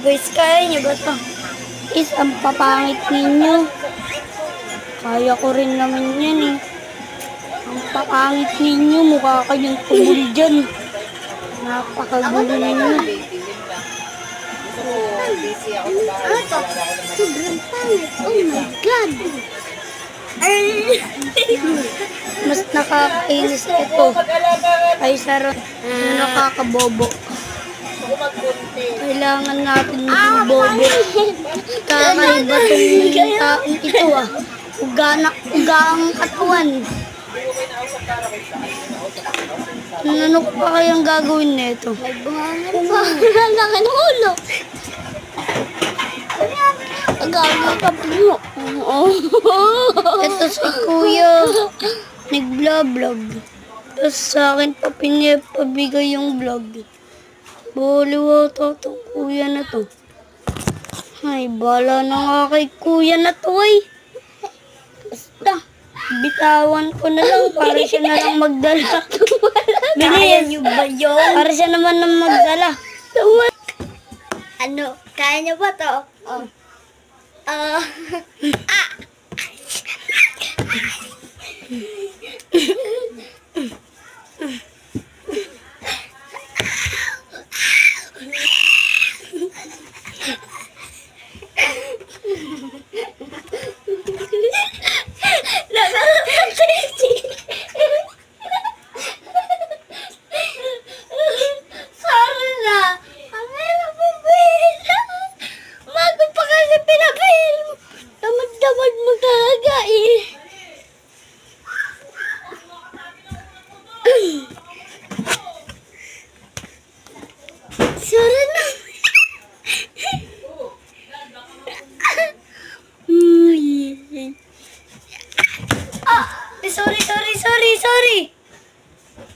Guys, kaya niyo ba to? Is, ang papangit ninyo. Kaya ko rin naman yan eh. Ang papangit ninyo, mukha kayong tungol dyan. Napakagulo ninyo. Sobrang pangit. Oh my God. Mas nakakainis ito kaysa ron nakakabobo. Kailangan natin maging bobo. Kakaiba itong taong ito ah. Ugaang katawan. Ano ko pa kayang gagawin nito? Nagbuhangan pa. Laki ng ulo. Agawin ka po. Ito si Kuya. Nag-vlog. Tapos sa akin pa pinapabigay yung vlog. Baliw ata itong kuya na to. Ay, bala na nga kay kuya na to ay. Basta, bitawan ko na lang para siya na lang magdala. Kaya niyo ba yun? Para siya naman na magdala. Ano? Kaya niyo ba to? Oh. Sorry na. Sorry.